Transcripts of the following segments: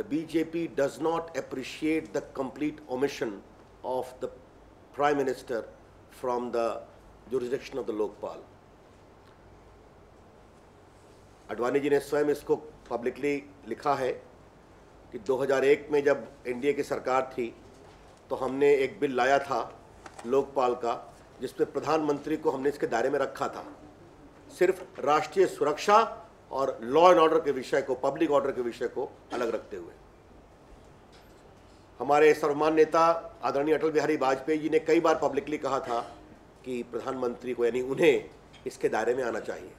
the BJP does not appreciate the complete omission of the Prime Minister from the jurisdiction of the Lokpal. Advani ji ने स्वयं इसको publicly लिखा है कि 2001 में जब एनडीए की सरकार थी तो हमने एक बिल लाया था लोकपाल का, जिसमें प्रधानमंत्री को हमने इसके दायरे में रखा था, सिर्फ राष्ट्रीय सुरक्षा और लॉ एंड ऑर्डर के विषय को, पब्लिक ऑर्डर के विषय को अलग रखते हुए। हमारे सर्वमान्य नेता आदरणीय अटल बिहारी वाजपेयी जी ने कई बार पब्लिकली कहा था कि प्रधानमंत्री को, यानी उन्हें, इसके दायरे में आना चाहिए।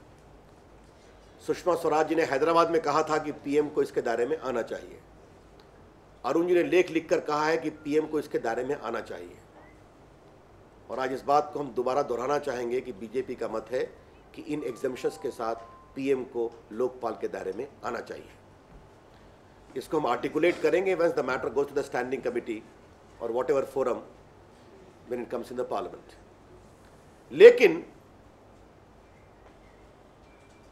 सुषमा स्वराज जी ने हैदराबाद में कहा था कि पीएम को इसके दायरे में आना चाहिए। अरुण जी ने लेख लिखकर कहा है कि पीएम को इसके दायरे में आना चाहिए। और आज इस बात को हम दोबारा दोहराना चाहेंगे कि बीजेपी का मत है कि इन एग्जम्पशंस के साथ पीएम को लोकपाल के दायरे में आना चाहिए। इसको हम आर्टिकुलेट करेंगे once the matter goes to the standing committee और whatever forum when it comes in the parliament. लेकिन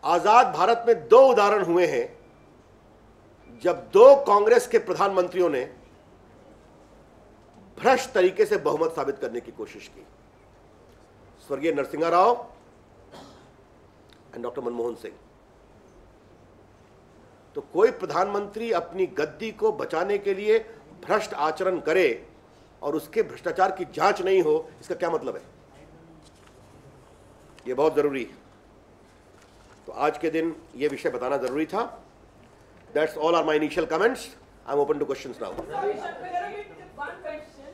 आजाद भारत में दो उदाहरण हुए हैं जब दो कांग्रेस के प्रधानमंत्रियों ने भ्रष्ट तरीके से बहुमत साबित करने की कोशिश की, स्वर्गीय नरसिंहा राव एंड डॉक्टर मनमोहन सिंह। तो कोई प्रधानमंत्री अपनी गद्दी को बचाने के लिए भ्रष्ट आचरण करे और उसके भ्रष्टाचार की जांच नहीं हो, इसका क्या मतलब है? यह बहुत जरूरी है। तो आज के दिन यह विषय बताना जरूरी था। That's all are my initial comments. I'm open to questions now. One question.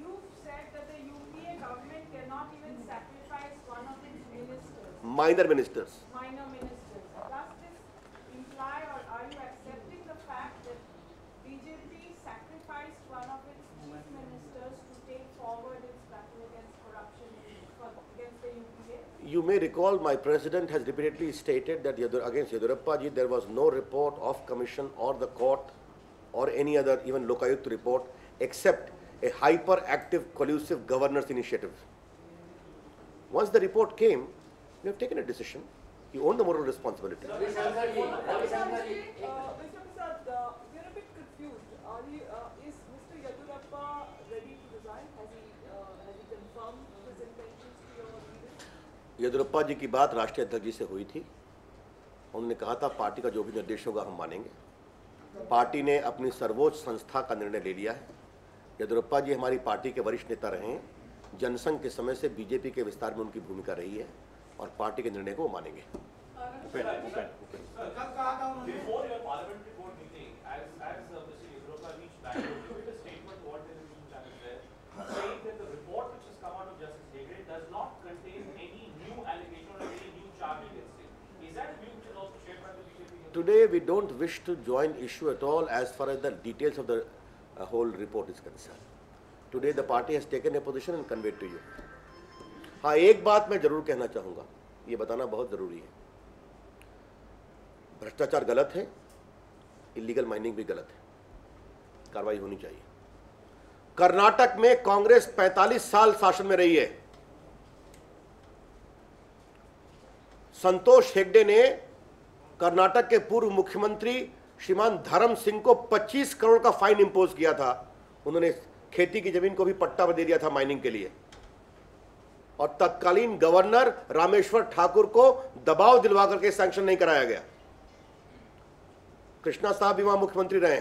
You said that the UPA government cannot even sacrifice one of its ministers. Minor ministers. Minor ministers. Does this imply, or are you accepting the fact that BJP sacrificed one of its chief ministers to take forward its battle against corruption against the UPA? You may recall my president has repeatedly stated that against Yediyurappa ji there was no report of commission or the court or any other, even Lokayukt report, except a hyperactive collusive governance initiative. Once the report came, we have taken a decision. He owned the moral responsibility. Mr. Prasad, we are a bit confused. Is Mr. Yediyurappa ready to resign? Has he confirmed his intentions to your leaders? Yediyurappa जी की बात राष्ट्रीय अध्यक्ष जी से हुई थी। उन्होंने कहा था पार्टी का जो भी निर्देश होगा हम मानेंगे। पार्टी ने अपनी सर्वोच्च संस्था का निर्णय ले लिया है। येदियुरप्पा जी हमारी पार्टी के वरिष्ठ नेता रहे हैं। जनसंघ के समय से बीजेपी के विस्तार में उनकी भूमिका रही है और पार्टी के निर्णय को वो मानेंगे। Today we don't wish to join issue at all as far as the details of the whole report is concerned. Today the party has taken a position and conveyed to you. हाँ, एक बात मैं जरूर कहना चाहूँगा, ये बताना बहुत ज़रूरी है। भ्रष्टाचार गलत है, इलीगल माइनिंग भी गलत है, कार्रवाई होनी चाहिए। कर्नाटक में कांग्रेस 45 साल शासन में रही है। संतोष हेगड़े ने कर्नाटक के पूर्व मुख्यमंत्री श्रीमान धर्म सिंह को 25 करोड़ का फाइन इंपोज किया था। उन्होंने खेती की जमीन को भी पट्टा दे दिया था माइनिंग के लिए। और तत्कालीन गवर्नर रामेश्वर ठाकुर को दबाव दिलवा करके सैंक्शन नहीं कराया गया। कृष्णा साहब भी वहां मुख्यमंत्री रहे,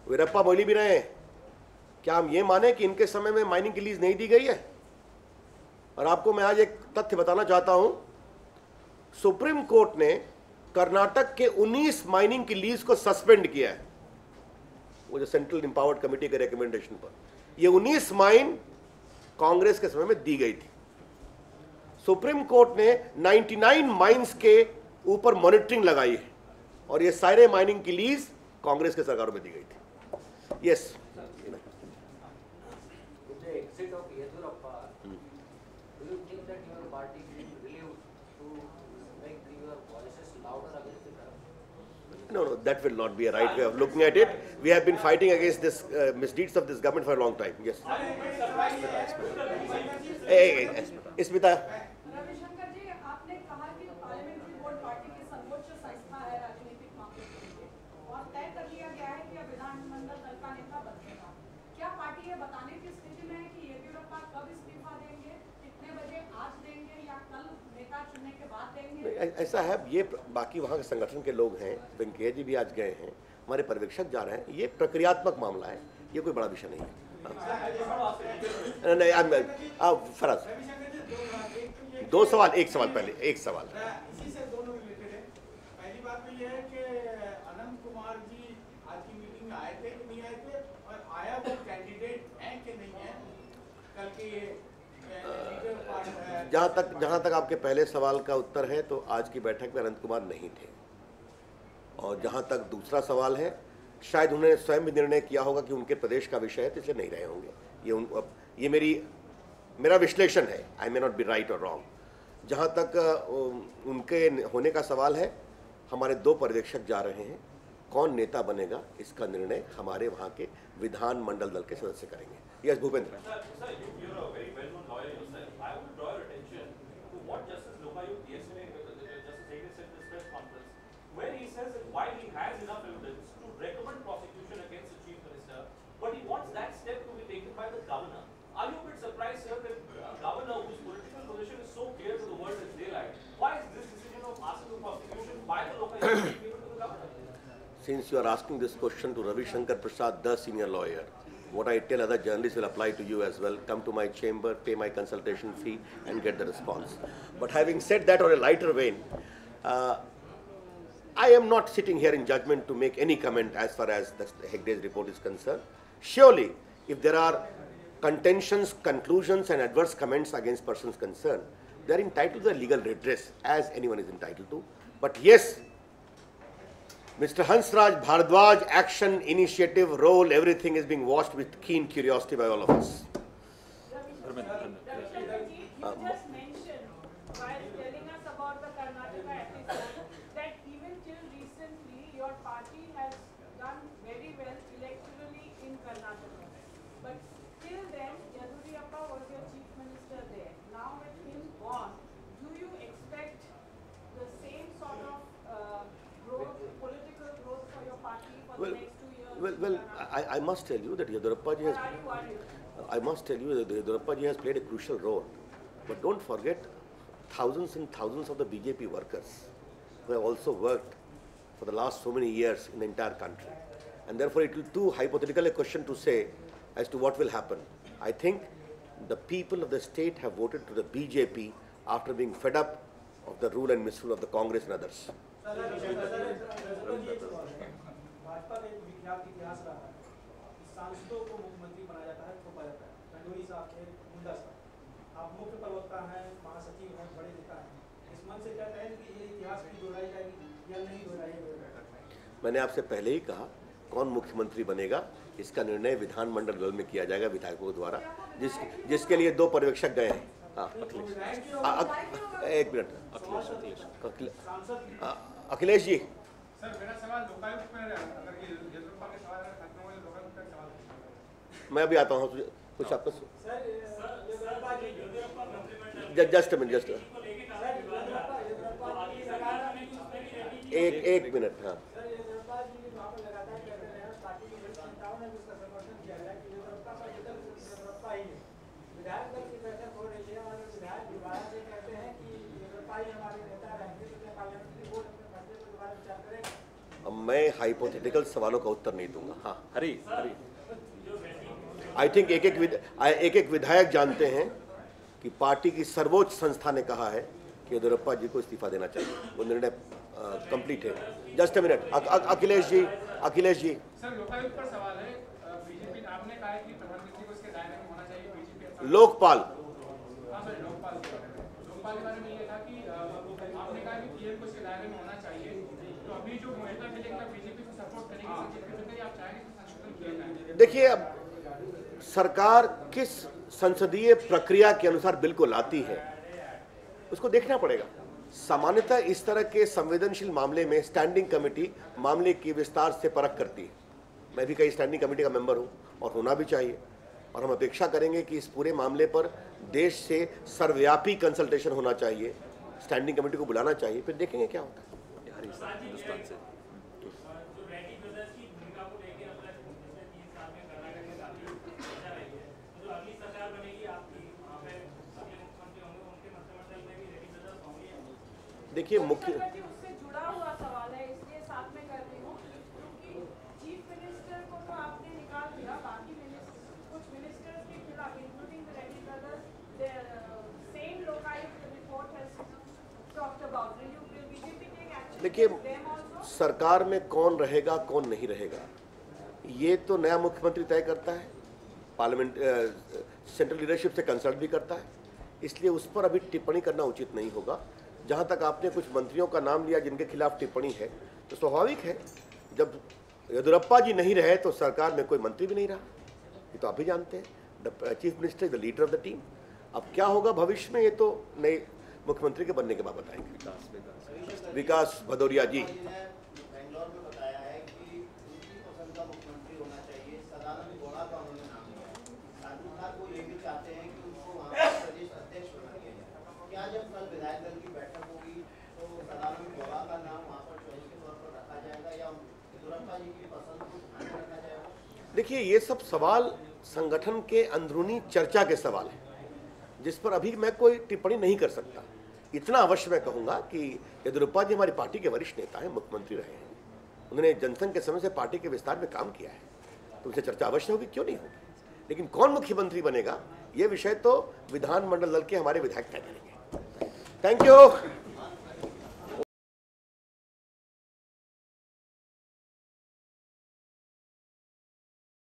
वीरप्पा मोइली भी रहे। क्या हम ये माने कि इनके समय में माइनिंग की लीज नहीं दी गई है? और आपको मैं आज एक तथ्य बताना चाहता हूं। सुप्रीम कोर्ट ने कर्नाटक के 19 माइनिंग की लीज को सस्पेंड किया है, वो जो सेंट्रल इंपावर्ड कमेटी के रिकमेंडेशन पर। ये 19 माइन कांग्रेस के समय में दी गई थी। सुप्रीम कोर्ट ने 99 माइंस के ऊपर मॉनिटरिंग लगाई है और ये सारे माइनिंग की लीज कांग्रेस के सरकारों में दी गई थी। Yes, No, that will not be a right way of looking at it. We have been fighting against this misdeeds of this government for a long time. Yes. Smita. Ravishankar ji, आपने कहा कि parliamentary board party की सर्वोच्च संस्था है राजनीतिक मामलों के लिए और तय ऐसा है, ये बाकी वहाँ के संगठन के लोग हैं, वेंकैया जी भी आज गए हैं, हमारे पर्यवेक्षक जा रहे हैं, ये प्रक्रियात्मक मामला है, ये कोई बड़ा विषय नहीं है। नहीं, फराज, 2 सवाल, 1 सवाल पहले, 1 सवाल। इसी से दोनों रिलेटेड है। पहली बात तो ये है कि अनंत कुमार जी आज की मीटिंग में आए थे कि नहीं आए थे, और आया वो कैंडिडेट हैं कि नहीं है कल के जहाँ तक आपके पहले सवाल का उत्तर है, तो आज की बैठक में अनंत कुमार नहीं थे। और जहाँ तक दूसरा सवाल है, शायद उन्होंने स्वयं भी निर्णय किया होगा कि उनके प्रदेश का विषय है, तो इसलिए नहीं रहे होंगे। ये मेरा विश्लेषण है, आई मे नॉट बी राइट और रॉन्ग। जहाँ तक उनके होने का सवाल है, हमारे 2 पर्यवेक्षक जा रहे हैं, कौन नेता बनेगा इसका निर्णय हमारे वहाँ के विधान मंडल दल के सदस्य करेंगे। Yes Bhupendra. Since you are asking this question to Ravi Shankar Prasad, the senior lawyer, what I tell other journalists will apply to you as well. Come to my chamber, pay my consultation fee, and get the response. But having said that, on a lighter vein, I am not sitting here in judgment to make any comment as far as the Hegde's report is concerned. Surely, if there are contentions, conclusions, and adverse comments against persons concerned, they are entitled to the legal redress, as anyone is entitled to. But yes, Mr. Hansraj Bhardwaj, action, initiative, role, everything is being watched with keen curiosity by all of us. You just mentioned, while telling us about the Karnataka episode, that even till recently your party has done very well electorally in Karnataka. But till then, Yadurappa was your chief minister there. Now with him gone, do you expect the same sort of growth, political growth for your party for the next 2 years? Well, I must tell you that Yadurappa ji has. Or are you worried? I must tell you that Yadurappa ji has played a crucial role. But don't forget, thousands and thousands of the BJP workers who have also worked for the last so many years in the entire country. And therefore, it is too hypothetical a question to say as to what will happen. I think the people of the state have voted to the BJP after being fed up of the rule and misrule of the Congress and others. Bhajpa का एक विख्यात इतिहास रहा है, सांसदों को मुख्यमंत्री बनाया जाता है, थोपा जाता है। खंडूरी साहब थे, मुंडा साहब, आप मुख्य प्रवक्ता हैं, महासचिव हैं, बड़े नेता हैं, इस मन से कहते हैं कि ये इतिहास की दोहराई जाएगी या नहीं दोहराई जाएगी? मैंने आपसे पहले ही कहा, कौन मुख्यमंत्री बनेगा इसका निर्णय विधानमंडल दल में किया जाएगा विधायकों द्वारा, जिसके लिए 2 पर्यवेक्षक गए हैं। एक मिनट, अखिलेश जी। सर मेरा सवाल लोकायुक्त पर है, अगर ये येदियुरप्पा के सवाल खत्म हो गए, लोकायुक्त का सवाल है। मैं अभी आता हूँ, कुछ आपको जस्ट मिनट, एक मिनट। हाँ, विधायक दल की बैठक हो रही है और विधायक दोबारा से कहते हैं कि येदियुरप्पा ही हमारे नेता रहेंगे, तो क्या पार्लियामेंट्री बोर्ड अपने फैसले पर दोबारा विचार करेगा? अब मैं हाइपोथेटिकल सवालों का उत्तर नहीं दूंगा। हाँ, हरी आई थिंक एक एक विधायक जानते हैं कि पार्टी की सर्वोच्च संस्था ने कहा है कि येदियुरप्पा जी को इस्तीफा देना चाहिए, वो निर्णय कंप्लीट है। Just a minute, Akhilesh ji. Sir Lokayukta पर सवाल है, बीजेपी आपने कहा है कि प्रधानमंत्री को इसके दायरे में होना चाहिए, बीजेपी लोकपाल। हाँ सर, लोकपाल के बारे में ये था कि आपने कहा कि पीएम को इसके दायरे में होना चाहिए, तो अभी जो महिला बिल का बीजेपी को सपोर्ट करेगी, आप चाहेंगे संशोधन किया जाए? देखिए, अब सरकार किस संसदीय प्रक्रिया के अनुसार बिल को लाती है उसको देखना पड़ेगा। सामान्यतः इस तरह के संवेदनशील मामले में स्टैंडिंग कमेटी मामले की विस्तार से परख करती है। मैं भी कई स्टैंडिंग कमेटी का मेंबर हूं और होना भी चाहिए, और हम अपेक्षा करेंगे कि इस पूरे मामले पर देश से सर्वव्यापी कंसल्टेशन होना चाहिए, स्टैंडिंग कमेटी को बुलाना चाहिए, फिर देखेंगे क्या होता है। देखिए मुख्य उससे जुड़ा हुआ सवाल है, इसलिए साथ में कर रही हूँ क्योंकि चीफ मिनिस्टर को तो आपने निकाल दिया, बाकी कुछ मिनिस्टर्स के खिलाफ including the Reddy brothers, same Lokayukta report has talked about, will BJP take action? देखिए सरकार में कौन रहेगा कौन नहीं रहेगा ये तो नया मुख्यमंत्री तय करता है, पार्लियामेंट सेंट्रल लीडरशिप से कंसल्ट भी करता है, इसलिए उस पर अभी टिप्पणी करना उचित नहीं होगा। जहां तक आपने कुछ मंत्रियों का नाम लिया जिनके खिलाफ टिप्पणी है, तो स्वाभाविक है जब येदियुरप्पा जी नहीं रहे तो सरकार में कोई मंत्री भी नहीं रहा, ये तो आप भी जानते हैं। The chief minister is the leader of the team. अब क्या होगा भविष्य में ये तो नए मुख्यमंत्री के बनने के बाद बताएंगे। विकास भदौरिया जी, बेंगलोर में बताया है कि उनकी पसंद का मुख्यमंत्री होना चाहिए, सदानंद गौड़ा का उन्होंने नाम लिया है। साधु साहब वो ये भी चाहते हैं कि उनको वहाँ पर प्रदेश अध्यक्ष बना दिया जाए। क्या जब कल विधायक दल की बैठक होगी तो सदानंद गौड़ा का नाम वहाँ पर चॉइस के तौर पर रखा जाएगा या येदियुरप्पा जी की पसंद को ध्यान में रखा जाएगा? देखिए ये सब सवाल संगठन के अंदरूनी चर्चा के सवाल हैं जिस पर अभी मैं कोई टिप्पणी नहीं कर सकता। इतना अवश्य मैं कहूँगा कि येदियुरप्पा जी हमारी पार्टी के वरिष्ठ नेता हैं, मुख्यमंत्री रहे हैं, उन्होंने जनसंघ के समय से पार्टी के विस्तार में काम किया है, तो उनसे चर्चा अवश्य होगी, क्यों नहीं होगी। लेकिन कौन मुख्यमंत्री बनेगा ये विषय तो विधानमंडल दल के हमारे विधायक तय करेंगे। Thank you.